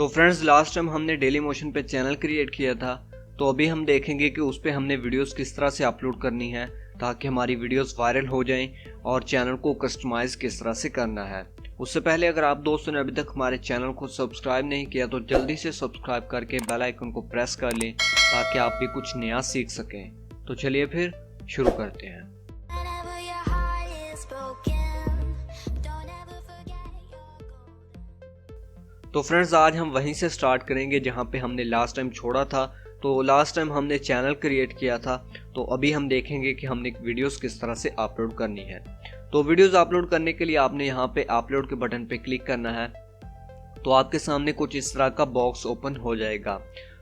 तो friends last time हमने daily motion पे चैनल क्रिएट किया था, तो अभी हम देखेंगे कि उस पे हमने वीडियोस किस तरह से अपलोड करनी है ताकि हमारी वीडियोस वायरल हो जाएं और चैनल को कस्टमाइज किस तरह से करना है। उससे पहले अगर आप दोस्तों ने अभी तक हमारे चैनल को सब्सक्राइब नहीं किया तो जल्दी से सब्सक्राइब करके बेल आइकन को प्रेस कर लें ताकि आप भी कुछ नया सीख सकें। तो चलिए फिर शुरू करते हैं। तो फ्रेंड्स आज हम वहीं से स्टार्ट करेंगे जहां पे हमने लास्ट टाइम छोड़ा था। तो लास्ट टाइम हमने चैनल क्रिएट किया था, तो अभी हम देखेंगे कि हमने वीडियोस किस तरह से अपलोड करनी है। तो वीडियोस अपलोड करने के लिए आपने यहाँ पे अपलोड के बटन पे क्लिक करना है, तो आपके सामने कुछ इस तरह का बॉक्स ओपन हो जाएगा।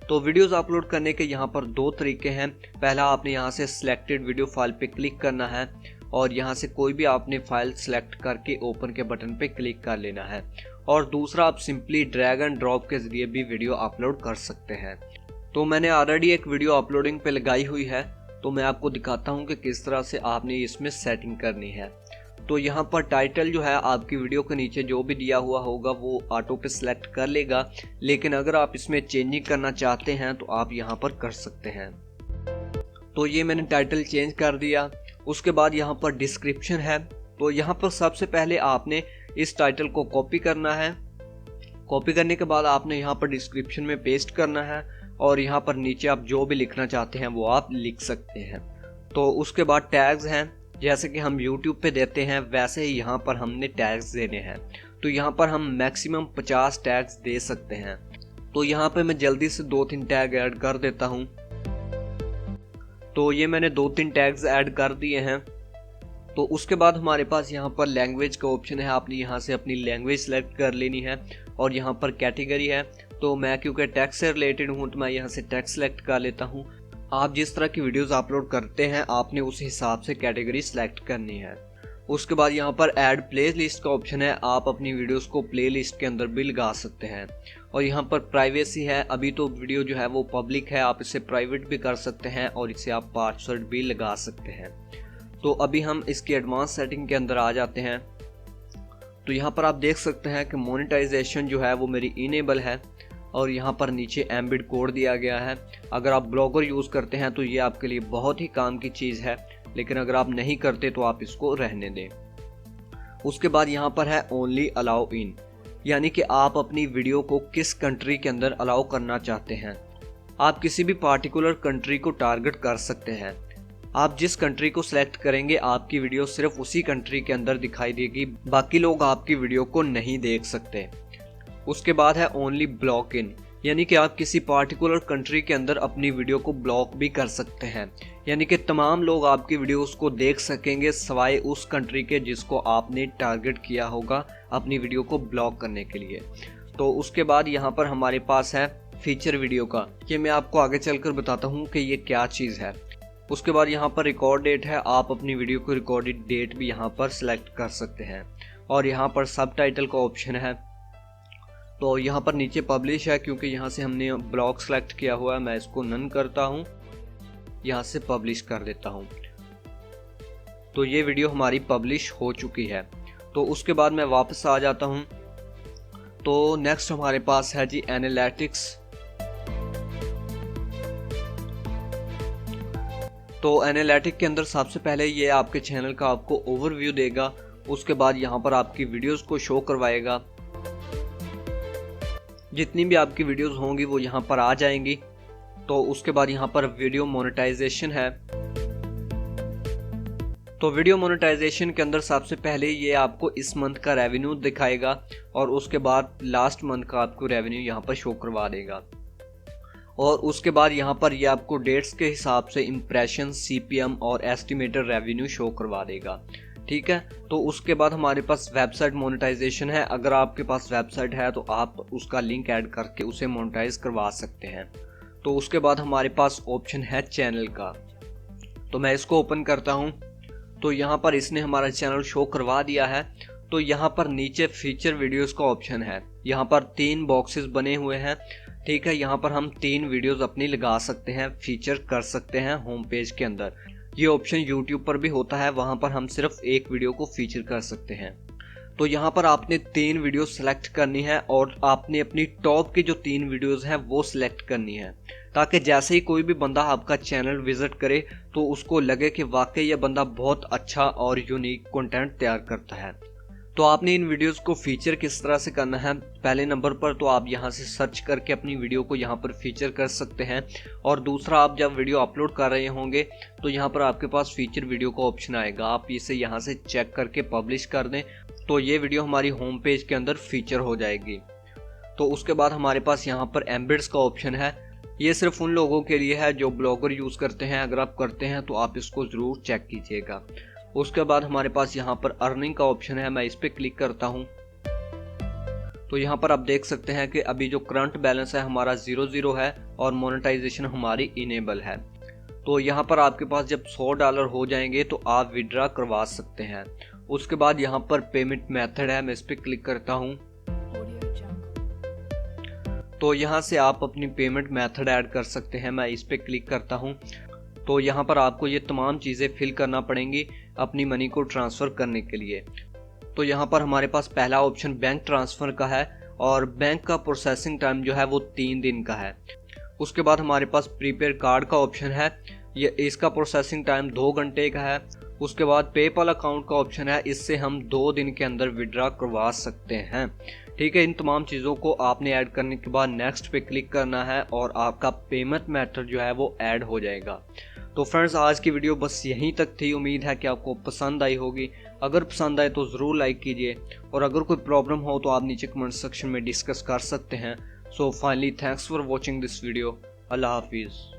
तो वीडियोस अपलोड करने के यहाँ पर दो तरीके हैं। पहला, आपने यहाँ से सिलेक्टेड वीडियो फाइल पे क्लिक करना है और यहाँ से कोई भी आपने फाइल सेलेक्ट करके ओपन के बटन पे क्लिक कर लेना है। और दूसरा, आप सिंपली ड्रैग एंड ड्रॉप के जरिए भी वीडियो अपलोड कर सकते हैं। तो मैंने ऑलरेडी एक वीडियो अपलोडिंग पे लगाई हुई है, तो मैं आपको दिखाता हूँ कि किस तरह से आपने इसमें सेटिंग करनी है। तो यहाँ पर टाइटल जो है आपकी वीडियो के नीचे जो भी दिया हुआ होगा वो ऑटो पे सिलेक्ट कर लेगा, लेकिन अगर आप इसमें चेंजिंग करना चाहते हैं तो आप यहाँ पर कर सकते हैं। तो ये मैंने टाइटल चेंज कर दिया। उसके बाद यहाँ पर डिस्क्रिप्शन है, तो यहाँ पर सबसे पहले आपने इस टाइटल को कॉपी करना है। कॉपी करने के बाद आपने यहाँ पर डिस्क्रिप्शन में पेस्ट करना है और यहाँ पर नीचे आप जो भी लिखना चाहते हैं वो आप लिख सकते हैं। तो उसके बाद टैग्स हैं, जैसे कि हम YouTube पे देते हैं वैसे ही यहाँ पर हमने टैग्स देने हैं। तो यहाँ पर हम मैक्सिमम 50 टैग्स दे सकते हैं। तो यहाँ पे मैं जल्दी से 2-3 टैग ऐड कर देता हूँ। तो ये मैंने 2-3 टैग्स ऐड कर दिए हैं। तो उसके बाद हमारे पास यहाँ पर लैंग्वेज का ऑप्शन है, आपने यहाँ से अपनी लैंग्वेज सेलेक्ट कर लेनी है। और यहाँ पर कैटेगरी है, तो मैं क्योंकि टैक्स से रिलेटेड हूँ तो मैं यहाँ से टैक्स सेलेक्ट कर लेता हूँ। आप जिस तरह की वीडियोस अपलोड करते हैं आपने उस हिसाब से कैटेगरी सेलेक्ट करनी है। उसके बाद यहाँ पर ऐड प्ले लिस्ट का ऑप्शन है, आप अपनी वीडियोस को प्ले लिस्ट के अंदर भी लगा सकते हैं। और यहाँ पर प्राइवेसी है, अभी तो वीडियो जो है वो पब्लिक है, आप इसे प्राइवेट भी कर सकते हैं और इसे आप पासवर्ड भी लगा सकते हैं। तो अभी हम इसकी एडवांस सेटिंग के अंदर आ जाते हैं। तो यहाँ पर आप देख सकते हैं कि मोनेटाइजेशन जो है वो मेरी इनेबल है और यहाँ पर नीचे एम्बेड कोड दिया गया है। अगर आप ब्लॉगर यूज़ करते हैं तो ये आपके लिए बहुत ही काम की चीज़ है, लेकिन अगर आप नहीं करते तो आप इसको रहने दें। उसके बाद यहाँ पर है ओनली अलाउ इन, यानी कि आप अपनी वीडियो को किस कंट्री के अंदर अलाउ करना चाहते हैं। आप किसी भी पार्टिकुलर कंट्री को टारगेट कर सकते हैं। आप जिस कंट्री को सिलेक्ट करेंगे आपकी वीडियो सिर्फ उसी कंट्री के अंदर दिखाई देगी, बाकी लोग आपकी वीडियो को नहीं देख सकते। उसके बाद है ओनली ब्लॉक इन, यानी कि आप किसी पार्टिकुलर कंट्री के अंदर अपनी वीडियो को ब्लॉक भी कर सकते हैं, यानी कि तमाम लोग आपकी वीडियोस को देख सकेंगे सिवाय उस कंट्री के जिसको आपने टारगेट किया होगा अपनी वीडियो को ब्लॉक करने के लिए। तो उसके बाद यहाँ पर हमारे पास है फीचर वीडियो का, ये मैं आपको आगे चलकर बताता हूँ कि ये क्या चीज़ है। उसके बाद यहाँ पर रिकॉर्ड डेट है, आप अपनी वीडियो को रिकॉर्डेड डेट भी यहाँ पर सिलेक्ट कर सकते हैं। और यहाँ पर सब टाइटल का ऑप्शन है। तो यहाँ पर नीचे पब्लिश है, क्योंकि यहाँ से हमने ब्लॉग सेलेक्ट किया हुआ है, मैं इसको नन करता हूँ, यहाँ से पब्लिश कर देता हूँ। तो ये वीडियो हमारी पब्लिश हो चुकी है। तो उसके बाद मैं वापस आ जाता हूँ। तो नेक्स्ट हमारे पास है जी एनालिटिक्स। तो एनालिटिक के अंदर सबसे पहले ये आपके चैनल का आपको ओवरव्यू देगा। उसके बाद यहाँ पर आपकी वीडियोस को शो करवाएगा, जितनी भी आपकी वीडियोस होंगी वो यहाँ पर आ जाएंगी। तो उसके बाद यहाँ पर वीडियो मोनेटाइजेशन है। तो वीडियो मोनेटाइजेशन के अंदर सबसे पहले ये आपको इस मंथ का रेवेन्यू दिखाएगा और उसके बाद लास्ट मंथ का आपको रेवेन्यू यहाँ पर शो करवा देगा। और उसके बाद यहाँ पर ये आपको डेट्स के हिसाब से इम्प्रेशन, CPM और एस्टिमेटेड रेवेन्यू शो करवा देगा। ठीक है। तो उसके बाद हमारे पास वेबसाइट मोनेटाइजेशन है। अगर आपके पास वेबसाइट है तो आप उसका लिंक ऐड करके उसे मोनेटाइज करवा सकते हैं। तो उसके बाद हमारे पास ऑप्शन है चैनल का, तो मैं इसको ओपन करता हूँ। तो यहाँ पर इसने हमारा चैनल शो करवा दिया है। तो यहाँ पर नीचे फीचर वीडियोस का ऑप्शन है, यहाँ पर 3 बॉक्सेस बने हुए हैं। ठीक है, यहाँ पर हम 3 वीडियोस अपनी लगा सकते हैं, फीचर कर सकते हैं होम पेज के अंदर। ये ऑप्शन YouTube पर भी होता है, वहाँ पर हम सिर्फ एक वीडियो को फीचर कर सकते हैं। तो यहाँ पर आपने 3 वीडियो सेलेक्ट करनी है और आपने अपनी टॉप की जो 3 वीडियोस हैं वो सिलेक्ट करनी है, ताकि जैसे ही कोई भी बंदा आपका चैनल विजिट करे तो उसको लगे कि वाकई ये बंदा बहुत अच्छा और यूनिक कंटेंट तैयार करता है। तो आपने इन वीडियोस को फीचर किस तरह से करना है, पहले नंबर पर तो आप यहाँ से सर्च करके अपनी वीडियो को यहाँ पर फीचर कर सकते हैं, और दूसरा आप जब वीडियो अपलोड कर रहे होंगे तो यहाँ पर आपके पास फीचर वीडियो का ऑप्शन आएगा, आप इसे यहाँ से चेक करके पब्लिश कर दें तो ये वीडियो हमारी होम पेज के अंदर फीचर हो जाएगी। तो उसके बाद हमारे पास यहाँ पर एम्बेड्स का ऑप्शन है, ये सिर्फ उन लोगों के लिए है जो ब्लॉगर यूज़ करते हैं, अगर आप करते हैं तो आप इसको ज़रूर चेक कीजिएगा। उसके बाद हमारे पास यहाँ पर अर्निंग का ऑप्शन है, मैं इस पर क्लिक करता हूँ तो यहाँ पर आप देख सकते हैं कि अभी जो करंट बैलेंस है हमारा 0 है और मोनेटाइजेशन हमारी इनेबल है। तो यहाँ पर आपके पास जब $100 हो जाएंगे तो आप विड्रा करवा सकते हैं। उसके बाद यहाँ पर पेमेंट मेथड है, मैं इस पर क्लिक करता हूँ तो यहाँ से आप अपनी पेमेंट मेथड ऐड कर सकते हैं, मैं इस पर क्लिक करता हूँ तो यहाँ पर आपको ये तमाम चीज़ें फिल करना पड़ेंगी अपनी मनी को ट्रांसफ़र करने के लिए। तो यहाँ पर हमारे पास पहला ऑप्शन बैंक ट्रांसफ़र का है और बैंक का प्रोसेसिंग टाइम जो है वो 3 दिन का है। उसके बाद हमारे पास प्रीपेड कार्ड का ऑप्शन है, ये इसका प्रोसेसिंग टाइम 2 घंटे का है। उसके बाद पेपल अकाउंट का ऑप्शन है, इससे हम 2 दिन के अंदर विड्रा करवा सकते हैं। ठीक है, इन तमाम चीज़ों को आपने ऐड करने के बाद नेक्स्ट पे क्लिक करना है और आपका पेमेंट मेथड जो है वो ऐड हो जाएगा। तो फ्रेंड्स, आज की वीडियो बस यहीं तक थी, उम्मीद है कि आपको पसंद आई होगी। अगर पसंद आए तो ज़रूर लाइक कीजिए और अगर कोई प्रॉब्लम हो तो आप नीचे कमेंट सेक्शन में डिस्कस कर सकते हैं। So finally thanks for watching this video. अल्लाह हाफिज़।